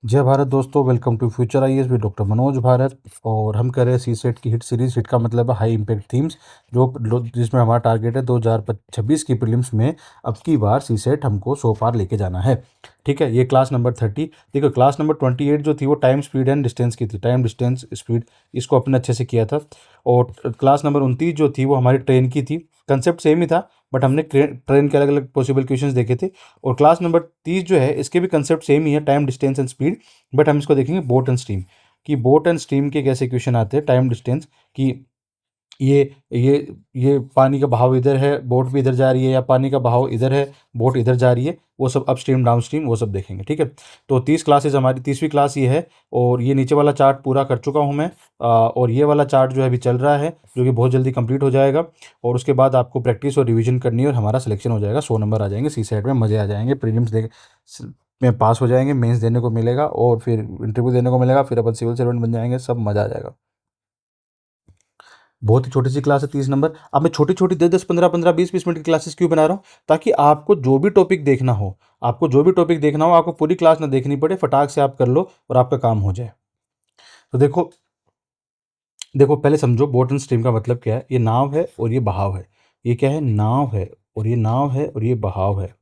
जय भारत दोस्तों, welcome to future IAS with doctor Manoj Bharat. और हम कर रहे हैं सी सेट की हिट सीरीज। हिट का मतलब है हाई इम्पैक्ट थीम्स, जिसमें हमारा टारगेट है 2026 की प्रीलिम्स में अब की बार सी सेट हमको 100 पार लेके जाना है। ठीक है, ये क्लास नंबर 30। देखो, क्लास नंबर 28 जो थी वो टाइम स्पीड एंड डिस्टेंस की थी। टाइम डिस्टेंस स्पीड इसको अपने अच्छे से किया था। और क्लास नंबर 29 जो थी वो हमारी ट्रेन की थी। कंसेप्ट सेम ही था, बट हमने ट्रेन के अलग अलग पॉसिबल क्वेश्चंस देखे थे। और क्लास नंबर 30 जो है इसके भी कंसेप्ट सेम ही है, time distance and speed. But हम इसको देखेंगे बोट एंड स्ट्रीम, कि बोट एंड स्ट्रीम के कैसे क्वेश्चन आते हैं। टाइम डिस्टेंस की ये ये ये पानी का बहाव इधर है, बोट भी इधर जा रही है, या पानी का बहाव इधर है, बोट इधर जा रही है, वो सब अप स्ट्रीम डाउन स्ट्रीम वो सब देखेंगे। ठीक है, तो 30 क्लासेज हमारी 30वीं क्लास ये है। और ये नीचे वाला चार्ट पूरा कर चुका हूँ मैं। और ये वाला चार्ट जो है अभी चल रहा है, जो कि बहुत जल्दी कंप्लीट हो जाएगा। और उसके बाद आपको प्रैक्टिस और रिवीजन करनी है और हमारा सिलेक्शन हो जाएगा। 100 नंबर आ जाएंगे सी सेट में, मज़े आ जाएंगे। प्रीलिम्स दे में पास हो जाएंगे, मेंस देने को मिलेगा और फिर इंटरव्यू देने को मिलेगा, फिर अपन सिविल सर्वेंट बन जाएंगे, सब मज़ा आ जाएगा। बहुत ही छोटी सी क्लास है 30 नंबर। अब मैं छोटी छोटी 10 10 15 15 20 20 मिनट की क्लासेस क्यों बना रहा हूँ? ताकि आपको जो भी टॉपिक देखना हो, आपको पूरी क्लास ना देखनी पड़े, फटाक से आप कर लो और आपका काम हो जाए। तो देखो देखो पहले समझो बोट एंड स्ट्रीम का मतलब क्या है। ये नाव है और ये बहाव है। ये क्या है? नाव है, और ये नाव है और ये बहाव है।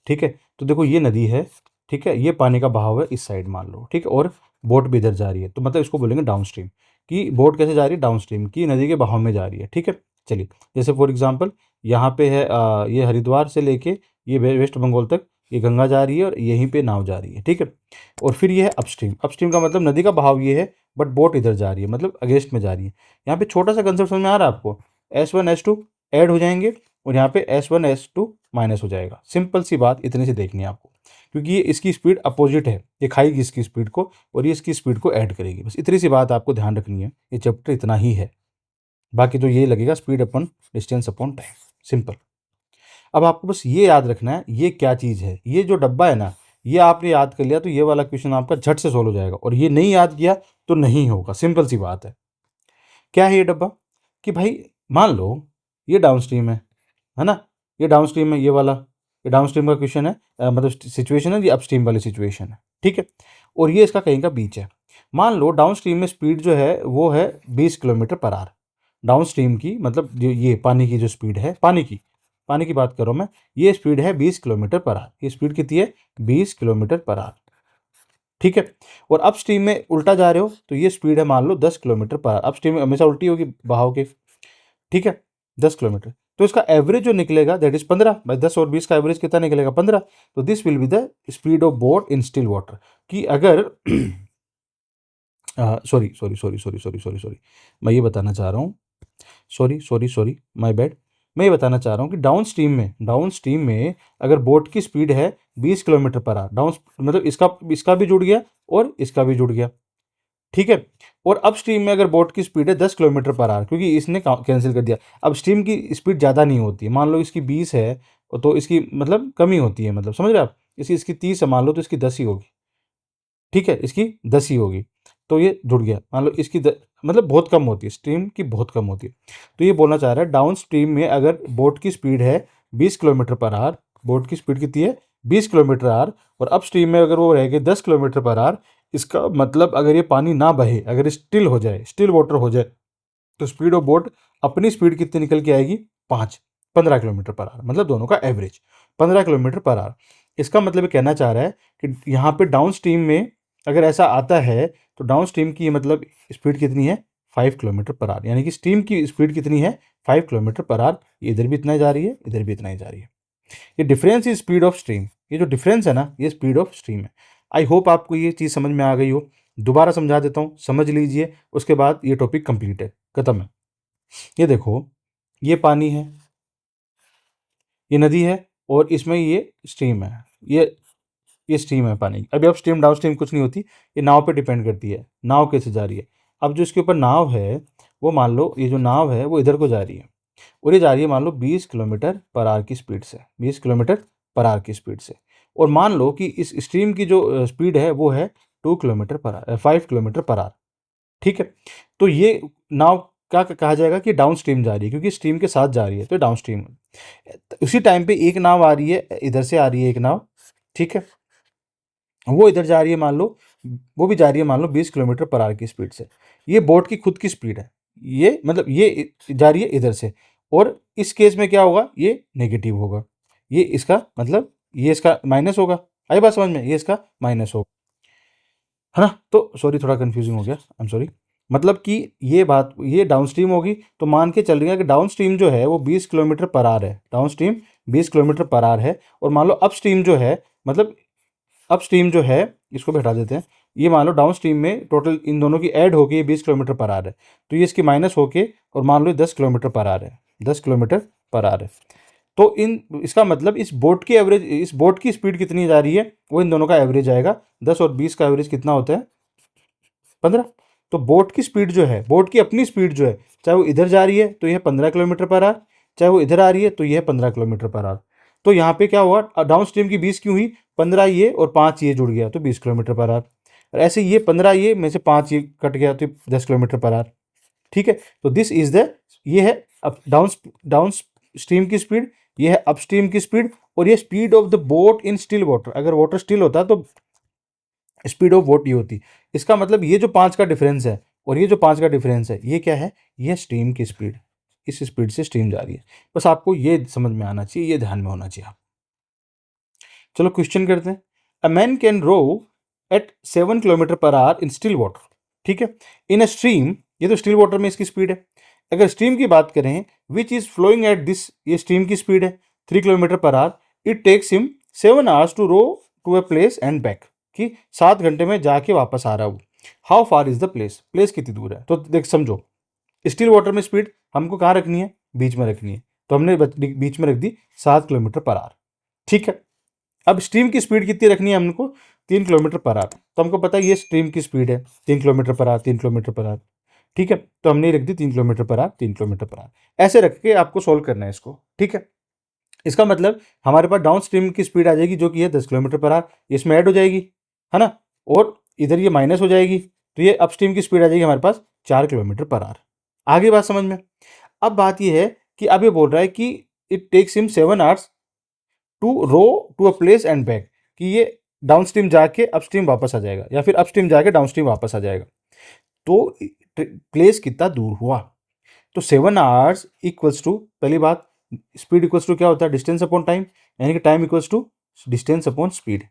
ठीक है, तो देखो ये नदी है। ठीक है, ये पानी का बहाव है इस साइड मान लो। ठीक है, और बोट भी इधर जा रही है, तो मतलब इसको बोलेंगे डाउन स्ट्रीम। कि बोट कैसे जा रही है? डाउन स्ट्रीम, की नदी के बहाव में जा रही है। ठीक है, चलिए जैसे फॉर एग्जांपल यहाँ पे है ये हरिद्वार से लेके ये वेस्ट बंगाल तक ये गंगा जा रही है और यहीं पे नाव जा रही है। ठीक है, और फिर ये है अपस्ट्रीम। अपस्ट्रीम का मतलब नदी का बहाव ये है, बट बोट इधर जा रही है, मतलब अगेंस्ट में जा रही है। यहाँ पे छोटा सा कंसेप्ट समझ में आ रहा है आपको? S1 S2 ऐड हो जाएंगे और यहाँ पे S1 S2 माइनस हो जाएगा। सिंपल सी बात इतनी सी देखनी है आपको, क्योंकि ये इसकी स्पीड अपोजिट है, ये खाएगी इसकी स्पीड को और ये इसकी स्पीड को ऐड करेगी। बस इतनी सी बात आपको ध्यान रखनी है। ये चैप्टर इतना ही है, बाकी तो ये लगेगा speed upon distance upon time. Simple. अब आपको बस ये याद रखना है ये क्या चीज़ है। ये जो डब्बा है ना, ये आपने याद कर लिया तो ये वाला क्वेश्चन आपका झट से सोल्व हो जाएगा, और ये नहीं याद किया तो नहीं होगा। सिंपल सी बात है। क्या है ये डब्बा? कि भाई मान लो ये डाउन स्ट्रीम है ना, ये डाउन स्ट्रीम है, ये वाला ये डाउन स्ट्रीम का क्वेश्चन है, मतलब सिचुएशन है, ये अपस्ट्रीम वाली सिचुएशन है। ठीक है, और ये इसका कहीं का बीच है। मान लो डाउन स्ट्रीम में स्पीड जो है वो है 20 kilometre per our. Down stream की मतलब जो ये पानी की जो स्पीड है, पानी की बात कर रहा हूँ मैं, ये स्पीड है 20 किलोमीटर पर आवर। ये स्पीड कितनी है? 20 किलोमीटर पर आवर। ठीक है, और अप स्ट्रीम में उल्टा जा रहे हो तो ये स्पीड है मान लो 10 kilometre per our. Up stream में हमेशा उल्टी होगी बहाव के। ठीक है, 10 किलोमीटर, तो इसका एवरेज जो निकलेगा दैट इज 15। भाई 10 और 20 का एवरेज कितना निकलेगा? 15। तो this will be the speed of boat in still water. कि अगर sorry sorry sorry sorry sorry sorry sorry मैं ये बताना चाह रहा हूँ, सॉरी माय बैड। मैं ये बताना चाह रहा हूँ कि डाउन स्ट्रीम में अगर बोट की स्पीड है 20 किलोमीटर पर आवर, डाउन मतलब इसका भी जुड़ गया और इसका भी जुड़ गया। ठीक है, और अब स्ट्रीम में अगर बोट की स्पीड है 10 किलोमीटर पर आवर, क्योंकि इसने कैंसिल कर दिया। अब स्ट्रीम की स्पीड ज़्यादा नहीं होती है, मान लो इसकी 20 है तो इसकी मतलब कमी होती है, मतलब समझ रहे आप? इसकी 30 है मान लो तो इसकी 10 ही होगी। ठीक है, इसकी 10 ही होगी, तो ये जुड़ गया। मान लो इसकी मतलब बहुत कम होती है, स्ट्रीम की बहुत कम होती है। तो ये बोलना चाह रहा है डाउन स्ट्रीम में अगर बोट की स्पीड है 20 किलोमीटर पर आवर, बोट की स्पीड कितनी है? 20 किलोमीटर आवर, और अप स्ट्रीम में अगर वो रहेगी 10 किलोमीटर पर आवर। इसका मतलब अगर ये पानी ना बहे, अगर स्टिल हो जाए, स्टिल वाटर हो जाए, तो स्पीड ऑफ बोट अपनी स्पीड कितनी निकल के आएगी? 15 किलोमीटर पर आवर, मतलब दोनों का एवरेज 15 किलोमीटर पर आवर। इसका मतलब ये कहना चाह रहा है कि यहाँ पे डाउन स्ट्रीम में अगर ऐसा आता है तो डाउन स्ट्रीम की मतलब स्पीड कितनी है? 5 किलोमीटर पर आवर। यानी कि स्ट्रीम की स्पीड कितनी है? 5 किलोमीटर पर आवर। इधर भी इतना ही जा रही है, इधर भी इतना ही जा रही है। ये difference is speed of stream. ये जो डिफरेंस है ना, ये स्पीड ऑफ स्ट्रीम है। आई होप आपको ये चीज़ समझ में आ गई हो। दोबारा समझा देता हूँ, समझ लीजिए, उसके बाद ये टॉपिक कंप्लीट है, खत्म है। ये देखो, ये पानी है, ये नदी है, और इसमें ये स्ट्रीम है। ये स्ट्रीम है पानी की। अभी अब स्ट्रीम डाउन स्ट्रीम कुछ नहीं होती, ये नाव पे डिपेंड करती है, नाव कैसे जा रही है। अब जो इसके ऊपर नाव है, वो मान लो ये जो नाव है वो इधर को जा रही है, और ये जा रही है मान लो 20 किलोमीटर पर आवर की स्पीड से, 20 किलोमीटर पर आवर की स्पीड से। और मान लो कि इस स्ट्रीम की जो स्पीड है वो है 2 kilometre per our, 5 kilometre per our. ठीक है, तो ये नाव क्या कहा जाएगा कि डाउन स्ट्रीम जा रही है, क्योंकि स्ट्रीम के साथ जा रही है तो डाउन स्ट्रीम। उसी टाइम पे एक नाव आ रही है, इधर से आ रही है एक नाव। ठीक है, वो इधर जा रही है मान लो वो भी जा रही है मान लो 20 किलोमीटर पर आवर की स्पीड से। ये बोट की खुद की स्पीड है, ये मतलब ये जा रही है इधर से, और इस केस में क्या होगा, ये नेगेटिव होगा, ये इसका मतलब ये इसका माइनस होगा। आई बात समझ में, ये इसका माइनस होगा, है ना। तो सॉरी थोड़ा कंफ्यूजिंग हो गया, आई एम सॉरी। मतलब कि ये बात ये डाउन स्ट्रीम होगी, तो मान के चल रही है कि डाउन स्ट्रीम जो है वो 20 किलोमीटर पर आवर है, down stream 20 kilometre per our है। और मान लो अप स्ट्रीम जो है, मतलब अप स्ट्रीम जो है, इसको भी हटा देते हैं, ये मान लो डाउन स्ट्रीम में टोटल इन दोनों की ऐड होगी, ये 20 किलोमीटर पर आवर है, तो ये इसकी माइनस होके और मान लो 10 किलोमीटर पर आवर है, 10 किलोमीटर पर आवर है। तो इन इसका मतलब इस बोट की एवरेज, इस बोट की स्पीड कितनी जा रही है, वो इन दोनों का एवरेज आएगा। 10 और 20 का एवरेज कितना होता है, 15। तो बोट की स्पीड जो है, बोट की अपनी स्पीड जो है, चाहे वो इधर जा रही है तो यह 15 किलोमीटर पर आवर, चाहे वो इधर आ रही है तो यह 15 किलोमीटर पर आवर। तो यहाँ पे क्या हुआ, डाउन स्ट्रीम की 20 क्यों हुई, 15 ये और 5 ये जुड़ गया तो 20 किलोमीटर पर आवर। और ऐसे ये 15 ये में से 5 ये कट गया तो 10 किलोमीटर पर आवर। ठीक है, तो दिस इज द, ये है अप डाउन स्ट्रीम की स्पीड, ये है अप स्ट्रीम की स्पीड, और ये speed of the boat in still water. अगर वाटर स्टिल होता तो स्पीड ऑफ बोट ये होती। इसका मतलब ये जो 5 का डिफरेंस है और ये जो 5 का डिफरेंस है, ये क्या है, ये स्ट्रीम की स्पीड, इस स्पीड से स्ट्रीम जा रही है। बस आपको ये समझ में आना चाहिए, ये ध्यान में होना चाहिए आप। चलो क्वेश्चन करते हैं। A man can row at 7 kilometre per hour in still water. ठीक है, इन अ स्ट्रीम, ये तो स्टिल वाटर में इसकी स्पीड है। अगर स्ट्रीम की बात करें, which is flowing at this, ये स्ट्रीम की स्पीड है 3 kilometre per hour, it takes him 7 hours to row to a place and back, कि 7 घंटे में जाके वापस आ रहा है वो। How far is the place, place कितनी दूर है। तो देख समझो, स्टिल वाटर में स्पीड हमको कहाँ रखनी है, बीच में रखनी है, तो हमने बीच में रख दी 7 किलोमीटर पर आवर। ठीक है, अब स्ट्रीम की स्पीड कितनी रखनी है हमको, 3 किलोमीटर पर आवर। तो हमको पता है ये स्ट्रीम की स्पीड है 3 kilometre per our, 3 kilometre per our. ठीक है, तो हमने रख दी 3 kilometre per our, 3 kilometre per our. ऐसे रख के आपको सोल्व करना है इसको। ठीक है, इसका मतलब हमारे पास डाउन स्ट्रीम की स्पीड आ जाएगी जो कि है 10 किलोमीटर पर आवर, इसमें ऐड हो जाएगी, है ना, और इधर ये माइनस हो जाएगी, तो ये अप स्ट्रीम की स्पीड आ जाएगी हमारे पास 4 किलोमीटर पर आवर। आगे बात समझ में। अब बात ये है कि अब ये बोल रहा है कि it takes him 7 hours to row to a place and back, कि ये डाउन स्ट्रीम जाके अपस्ट्रीम वापस आ जाएगा या फिर अपस्ट्रीम जाके डाउन स्ट्रीम वापस आ जाएगा। तो प्लेस कितना दूर हुआ, तो 7 आवर्स इक्वल्स टू, पहली बात स्पीड इक्वल्स टू क्या होता है, डिस्टेंस अपॉन टाइम, यानी कि time equals to distance upon speed.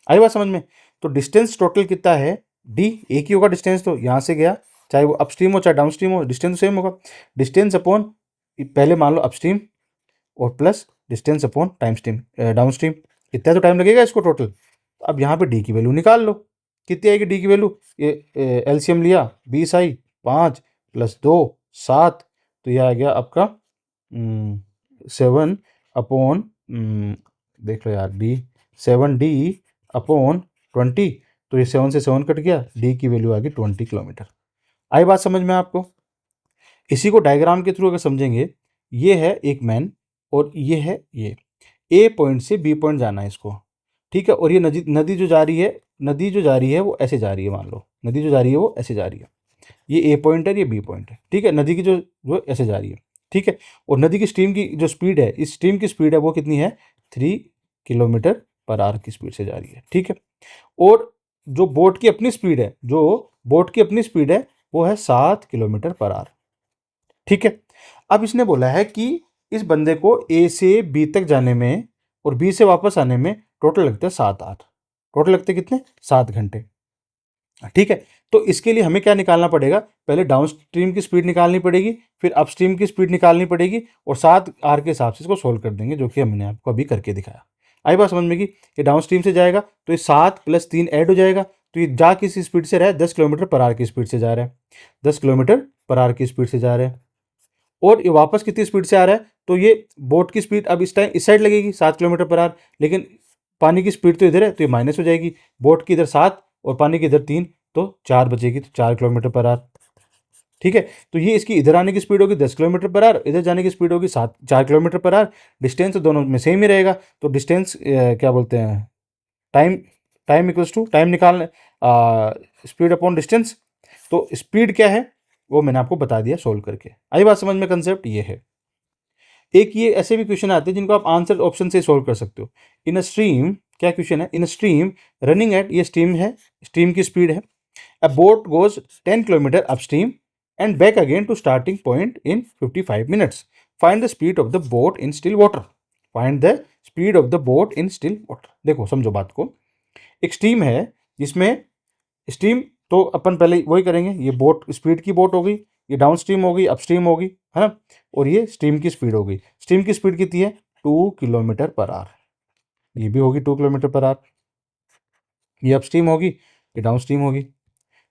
आई बात समझ में। तो डिस्टेंस टोटल कितना है, डी, एक ही होगा डिस्टेंस, तो यहाँ से गया, चाहे वो अपस्ट्रीम हो चाहे डाउन स्ट्रीम हो, डिस्टेंस सेम होगा। डिस्टेंस अपॉन, पहले मान लो अपस्ट्रीम और plus distance upon time stream down stream, इतना तो टाइम लगेगा इसको टोटल। अब यहाँ पे डी की वैल्यू निकाल लो, कितनी आएगी डी की वैल्यू, ये एलसीएम लिया 20 आई, 5 + 2 7, तो ये आ गया आपका 7 अपॉन, देख लो यार, डी 7D/20, तो ये 7 से 7 कट गया, डी की वैल्यू आ गई 20 किलोमीटर। आई बात समझ में आपको। इसी को डायग्राम के थ्रू अगर समझेंगे, ये है एक मैन और ये है ये, ए पॉइंट से बी पॉइंट जाना है इसको। ठीक है, और ये नदी नदी जो जा रही है, नदी जो जा रही है वो ऐसे जा रही है, मान लो नदी जो जा रही है वो ऐसे जा रही है, ये ए पॉइंट है, ये बी पॉइंट है। ठीक है, नदी की जो वो ऐसे जा रही है। ठीक है, और नदी की स्ट्रीम की जो स्पीड है, इस स्ट्रीम की स्पीड है वो कितनी है, 3 किलोमीटर पर आवर की स्पीड से जा रही है। ठीक है, और जो बोट की अपनी स्पीड है, जो बोट की अपनी स्पीड है वो है 7 किलोमीटर पर आवर। ठीक है, अब इसने बोला है कि इस बंदे को ए से बी तक जाने में और बी से वापस आने में टोटल लगते हैं 7 8, टोटल लगते हैं कितने, 7 घंटे। ठीक है, तो इसके लिए हमें क्या निकालना पड़ेगा, पहले डाउन स्ट्रीम की स्पीड निकालनी पड़ेगी, फिर अपस्ट्रीम की स्पीड निकालनी पड़ेगी, और 7 आर के हिसाब से इसको सोल्व कर देंगे, जो कि हमने आपको अभी करके दिखाया। आई बात समझ में कि ये डाउन स्ट्रीम से जाएगा तो ये 7 + 3 ऐड हो जाएगा, तो ये जा किस स्पीड से रहा है, 10 किलोमीटर पर आवर की स्पीड से जा रहा है, 10 किलोमीटर पर आवर की स्पीड से जा रहा है। और ये वापस कितनी स्पीड से आ रहा है, तो ये बोट की स्पीड अब इस टाइम इस साइड लगेगी 7 किलोमीटर पर आवर, लेकिन पानी की स्पीड तो इधर है, तो ये माइनस हो जाएगी, बोट की इधर 7 और पानी की इधर 3, तो 4 बचेगी, तो 4 किलोमीटर पर आवर। ठीक है, तो ये इसकी इधर आने की स्पीड होगी 10 किलोमीटर पर आवर, इधर जाने की स्पीड होगी 4 किलोमीटर पर आवर। डिस्टेंस तो दोनों में सेम ही रहेगा, तो डिस्टेंस क्या बोलते हैं, time, time equals to time निकालने, स्पीड अपॉन डिस्टेंस। तो स्पीड क्या है वो मैंने आपको बता दिया सोल्व करके। आई बात समझ में, कंसेप्ट ये है। एक ये ऐसे भी क्वेश्चन आते हैं जिनको आप आंसर ऑप्शन से सोल्व कर सकते हो। इन अ स्ट्रीम क्या क्वेश्चन है, इन स्ट्रीम रनिंग एट, ये स्ट्रीम है, स्ट्रीम की स्पीड है, a boat goes 10 kilometre upstream and back again to starting point in 55 minutes, find the speed of the boat in still water, find the speed of the boat in still water. देखो समझो बात को, एक stream है जिसमें stream तो अपन पहले वही करेंगे, ये बोट स्पीड की बोट हो गई, ये डाउन स्ट्रीम हो गई, अपस्ट्रीम हो गई, है ना, और ये स्ट्रीम की स्पीड हो गई। स्ट्रीम की स्पीड कितनी है, 2 किलोमीटर पर आवर, ये भी होगी 2 किलोमीटर पर आवर, ये अपस्ट्रीम होगी, ये डाउन स्ट्रीम होगी,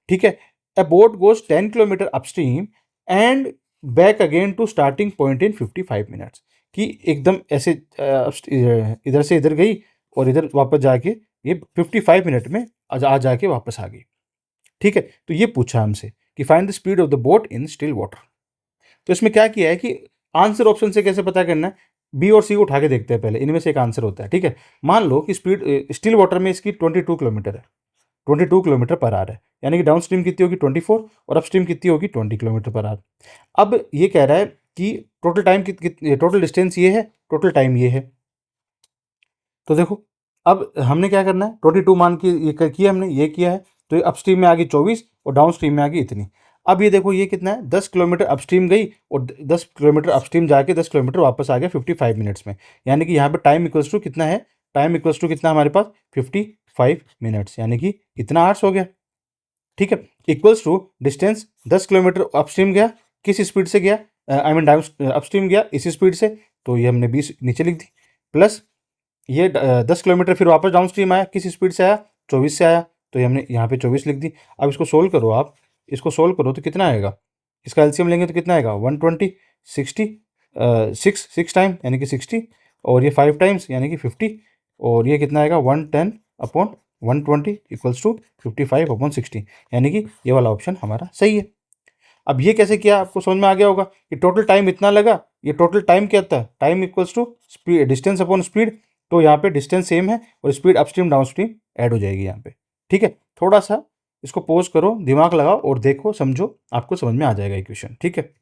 ठीक है। A boat goes 10 kilometre upstream and back again to starting point in 55 minutes, कि एकदम ऐसे इधर से इधर गई और इधर वापस जाके ये 55 मिनट में आ जाके वापस आ गई, ठीक है। तो ये पूछा हमसे कि find the speed of the boat in still water. तो इसमें क्या किया है कि आंसर ऑप्शन से कैसे पता करना है, बी और सी को उठा के देखते हैं पहले, इनमें से एक आंसर होता है, ठीक है। मान लो कि स्पीड स्टिल वाटर में इसकी 22 किलोमीटर है, 22 किलोमीटर पर आवर है, यानी कि डाउन स्ट्रीम कितनी होगी 24 और अप स्ट्रीम कितनी होगी 20 किलोमीटर पर आवर। अब ये कह रहा है कि टोटल टाइम टोटल डिस्टेंस ये है, टोटल टाइम ये है। तो देखो अब हमने क्या करना है, 22 मान के ये किया हमने, ये किया है, तो ये अप स्ट्रीम में आ गई 24 और डाउन स्ट्रीम में आ गई इतनी। अब ये देखो ये कितना है, 10 किलोमीटर अपस्ट्रीम गई और 10 किलोमीटर अपस्ट्रीम जाके 10 किलोमीटर वापस आ गया 55 मिनट्स में, यानी कि यहाँ पे टाइम इक्वल्स टू कितना है, टाइम इक्वल्स टू कितना हमारे पास 55 मिनट्स, यानी कि इतना आवर्स हो गया, ठीक है। Equals to distance 10 kilometre upstream गया, किस स्पीड से गया, आई मीन डाउन अपस्ट्रीम गया इसी स्पीड से, तो ये हमने 20 नीचे लिख दी, प्लस ये 10 किलोमीटर फिर वापस डाउन स्ट्रीम आया, किस स्पीड से आया 24 से आया, तो ये हमने यहाँ पे 24 लिख दी। अब इसको सोल्व करो, आप इसको सोल्व करो तो कितना आएगा, इसका एलसीएम लेंगे तो कितना आएगा 120, 60, 6 टाइम यानी कि 60, और ये 5 टाइम्स यानी कि 50, और ये कितना आएगा 110 अपॉन 120 इक्वल्स टू 55 अपॉन 60, यानी कि ये वाला ऑप्शन हमारा सही है। अब ये कैसे किया आपको समझ में आ गया होगा कि टोटल टाइम इतना लगा, ये टोटल टाइम क्या होता है, time equals to speed distance upon speed, तो यहाँ पे डिस्टेंस सेम है और स्पीड अपस्ट्रीम डाउनस्ट्रीम ऐड हो जाएगी यहाँ पे, ठीक है। थोड़ा सा इसको पॉज करो, दिमाग लगाओ और देखो समझो, आपको समझ में आ जाएगा इक्वेशन, ठीक है।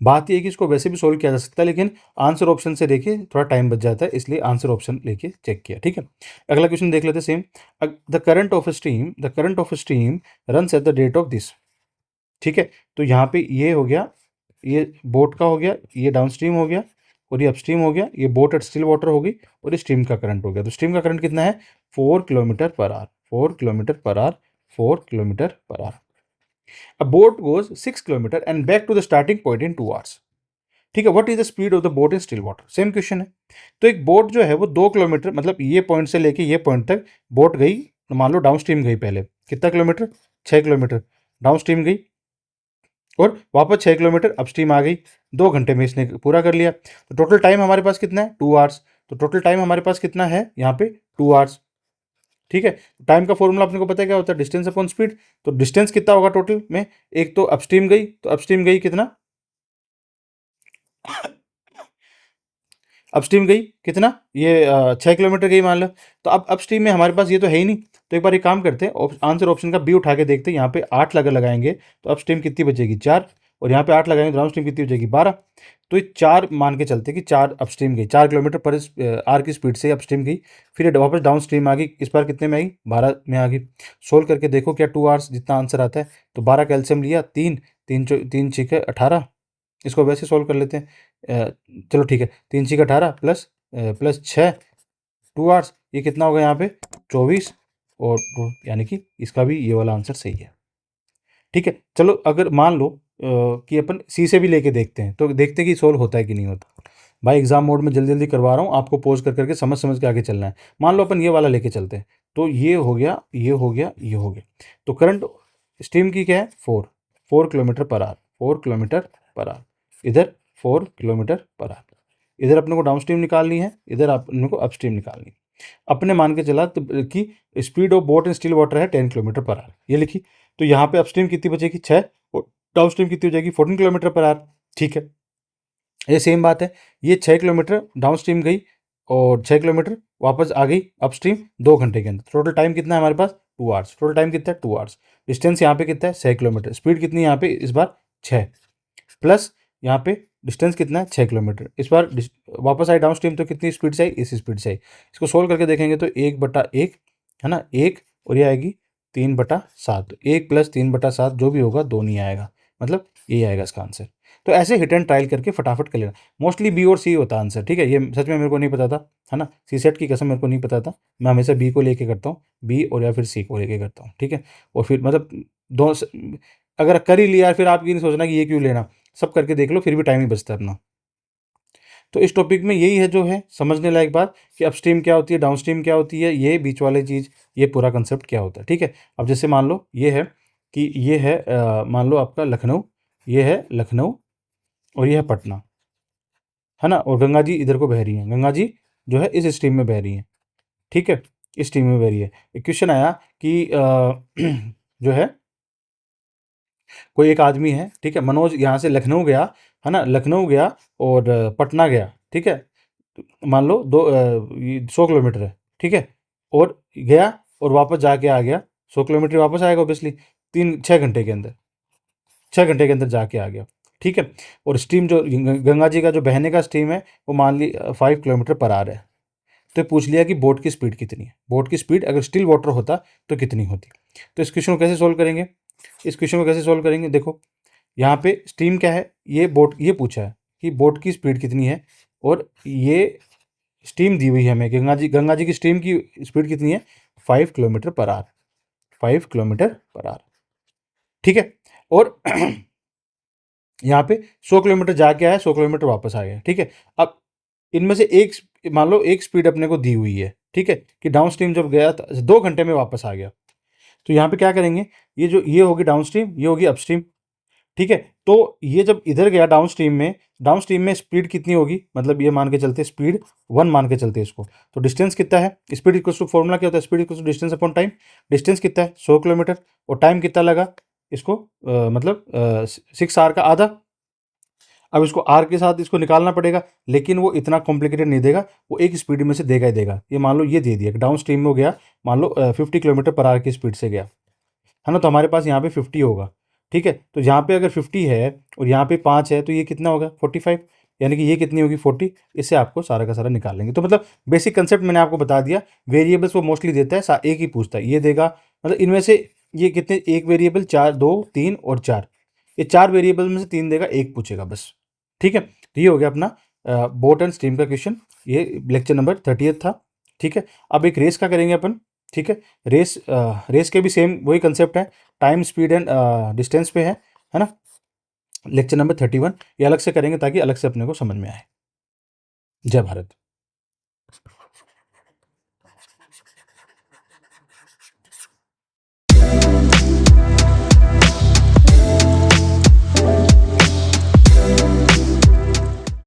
बात ये है कि इसको वैसे भी सोल्व किया जा सकता है, लेकिन आंसर ऑप्शन से देखिए थोड़ा टाइम बच जाता है, इसलिए आंसर ऑप्शन लेके चेक किया, ठीक है। अगला क्वेश्चन देख लेते same, the current of a stream runs at the rate of this, ठीक है। तो यहाँ पे ये हो गया, ये बोट का हो गया, ये डाउन स्ट्रीम हो गया और ये अपस्ट्रीम हो गया, ये बोट एट स्टिल वाटर हो गई और ये स्ट्रीम का करंट हो गया। तो स्ट्रीम का करंट कितना है 4 kilometre per hour, 4 kilometre per hour, 4 kilometre per hour. A boat goes 6 kilometre and back to the starting point in 2 hours, ठीक है। What is the speed of the boat in still water, same question है। तो एक boat जो है वो 2 kilometre, मतलब ये पॉइंट से लेके ये पॉइंट तक बोट गई, मान लो डाउन स्ट्रीम गई, पहले कितना किलोमीटर 6 किलोमीटर डाउन स्ट्रीम गई और वापस 6 किलोमीटर अपस्ट्रीम आ गई, 2 घंटे में इसने पूरा कर लिया। तो टोटल टाइम हमारे पास कितना है 2 आवर्स, तो टोटल टाइम हमारे पास कितना है यहाँ पे 2 आवर्स, ठीक है। टाइम का फॉर्मूला अपने को पता है क्या होता है, डिस्टेंस अपॉन स्पीड। तो डिस्टेंस कितना होगा टोटल में, एक तो अपस्ट्रीम गई, तो अपस्ट्रीम गई कितना अपस्ट्रीम गई कितना, ये 6 किलोमीटर गई मान लो। तो अब अपस्ट्रीम में हमारे पास ये तो है ही नहीं, तो एक बार एक काम करते हैं, आंसर ऑप्शन का बी उठा के देखते हैं। यहाँ पे 8 लगाएंगे तो अपस्ट्रीम कितनी बचेगी 4, और यहाँ पे 8 लगाएंगे तो डाउनस्ट्रीम कितनी बचेगी 12। तो ये 4 मान के चलते कि 4 अपस्ट्रीम गई, 4 किलोमीटर पर आर की स्पीड से अपस्ट्रीम गई, फिर ये वापस डाउन स्ट्रीम आ गई, इस बार कितने में आई 12 में आ गई। सोल्व करके देखो क्या 2 आवर्स जितना आंसर आता है, तो 12 कैल्शियम लिया, 3 3 3 6 18, इसको वैसे सोल्व कर लेते हैं, चलो ठीक है, 3 6 18 प्लस प्लस 6 2 आवर्स, ये कितना होगा यहाँ पे 24, और यानी कि इसका भी ये वाला आंसर सही है, ठीक है। चलो अगर मान लो कि अपन सी से भी लेके देखते हैं, तो देखते हैं कि सोल्व होता है कि नहीं होता। भाई एग्जाम मोड में जल्दी जल्दी करवा रहा हूँ, आपको पोज कर करके समझ समझ के आगे चलना है। मान लो अपन ये वाला लेके चलते हैं, तो ये हो गया, ये हो गया, ये हो गया। तो करंट स्ट्रीम की क्या है 4 kilometre per hour, 4 kilometre per our, इधर 4 किलोमीटर पर आवर, इधर अपने को डाउन स्ट्रीम निकालनी है, इधर अपने को अपस्ट्रीम निकालनी है। अपने मान के चला तो कि speed of boat in still water है 10 किलोमीटर पर आवर, ये लिखी। तो यहाँ पे अपस्ट्रीम कितनी बचेगी 6 और डाउन स्ट्रीम कितनी हो जाएगी 14 किलोमीटर पर आवर, ठीक है। ये सेम बात है, ये 6 किलोमीटर डाउन स्ट्रीम गई और 6 किलोमीटर वापस आ गई अपस्ट्रीम 2 घंटे के अंदर। टोटल टाइम कितना है हमारे पास 2 आवर्स, टोटल टाइम कितना है 2 आवर्स। डिस्टेंस यहाँ पे कितना है 6 किलोमीटर, स्पीड कितनी है यहाँ पे इस बार 6, प्लस यहाँ पे डिस्टेंस कितना है 6 किलोमीटर। इस बार वापस आए डाउन स्ट्रीम तो कितनी स्पीड से आई, इसी स्पीड से आई। इसको सोल्व करके देखेंगे तो 1/1 है ना, 1 और ये आएगी 3/7। 1 + 3/7 जो भी होगा 2 नहीं आएगा, मतलब यही आएगा इसका आंसर। तो ऐसे हिट एंड ट्रायल करके फटाफट कर लेना। मोस्टली बी और सी होता है आंसर, ठीक है। ये सच में मेरे को नहीं पता था, है ना, सी सेट की कसम मेरे को नहीं पता था। मैं हमेशा बी को लेके करता हूँ, बी और या फिर सी को लेके करता हूँ, ठीक है। और फिर मतलब दो अगर कर ही लिया फिर आप ये नहीं सोचना कि ये क्यों लेना, सब करके देख लो, फिर भी टाइम ही बचता है अपना। तो इस टॉपिक में यही है जो है समझने लायक बात, कि अपस्ट्रीम क्या होती है, डाउनस्ट्रीम क्या होती है, ये बीच वाली चीज़, ये पूरा कंसेप्ट क्या होता है, ठीक है। अब जैसे मान लो ये है कि ये है मान लो आपका लखनऊ, ये है लखनऊ और ये है पटना, है ना, और गंगा जी इधर को बह रही हैं। गंगा जी जो है इस स्ट्रीम में बह रही हैं, ठीक है, इस स्ट्रीम में बह रही है। एक क्वेश्चन आया कि जो है कोई एक आदमी है, ठीक है, मनोज यहाँ से लखनऊ गया, है ना, लखनऊ गया और पटना गया, ठीक है। मान लो 100 किलोमीटर है, ठीक है, और गया और वापस जाके आ गया। 100 किलोमीटर वापस आएगा ऑब्वियसली 6 घंटे के अंदर, 6 घंटे के अंदर जाके आ गया, ठीक है। और स्ट्रीम जो गंगा जी का जो बहने का स्ट्रीम है वो मान ली 5 किलोमीटर/आवर है। तो पूछ लिया कि बोट की स्पीड कितनी है, बोट की स्पीड अगर स्टिल वाटर होता तो कितनी होती। तो इस क्वेश्चन को कैसे सोल्व करेंगे, इस क्वेश्चन को कैसे सोल्व करेंगे, देखो यहाँ पे स्ट्रीम क्या है, ये बोट, ये पूछा है कि बोट की स्पीड कितनी है, और ये स्ट्रीम दी हुई है हमें, गंगा जी की स्ट्रीम की स्पीड कितनी है, 5 किलोमीटर/आवर, 5 किलोमीटर/आवर, ठीक है। और यहाँ पे 100 किलोमीटर जाके आया, 100 किलोमीटर वापस आ गया, ठीक है। अब इनमें से एक, मान लो एक स्पीड अपने को दी हुई है, ठीक है, कि डाउन स्ट्रीम जब गया 2 घंटे में वापस आ गया। तो यहाँ पे क्या करेंगे, ये होगी डाउन स्ट्रीम, ये होगी अपस्ट्रीम, ठीक है। तो ये जब इधर गया डाउन स्ट्रीम में स्पीड कितनी होगी, मतलब ये मान के चलते स्पीड 1 मान के चलते इसको। तो डिस्टेंस कितना है, स्पीड इक्वल्स टू, फॉर्मूला क्या होता है, speed equals to distance upon time. Distance कितना है 100 किलोमीटर, और टाइम कितना लगा इसको, मतलब 6 आवर का आधा। अब इसको आर के साथ इसको निकालना पड़ेगा, लेकिन वो इतना कॉम्प्लिकेटेड नहीं देगा, वो एक स्पीड में से देगा ही देगा। ये मान लो ये दे दिया डाउन स्ट्रीम में हो गया, मान लो 50 किलोमीटर/आवर की स्पीड से गया, है ना, तो हमारे पास यहाँ पे 50 होगा, ठीक है। तो यहाँ पे अगर 50 है और यहाँ पे 5 है तो ये कितना होगा 45, यानी कि ये कितनी होगी 40। इससे आपको सारा का सारा निकाल लेंगे। तो मतलब बेसिक कंसेप्ट मैंने आपको बता दिया। वेरिएबल्स वो मोस्टली देता है, एक ही पूछता है, ये देगा, मतलब इनमें से ये कितने, एक वेरिएबल, 4, 2, 3 और 4, ये 4 वेरिएबल में से 3 देगा, एक पूछेगा बस, ठीक है। तो ये हो गया अपना बोट एंड स्ट्रीम का क्वेश्चन, ये लेक्चर नंबर 30 था, ठीक है। अब एक रेस का करेंगे अपन, ठीक है। रेस के भी सेम वही कंसेप्ट है, टाइम, स्पीड एंड डिस्टेंस पे है ना। लेक्चर नंबर 31 ये अलग से करेंगे ताकि अलग से अपने को समझ में आए। जय भारत।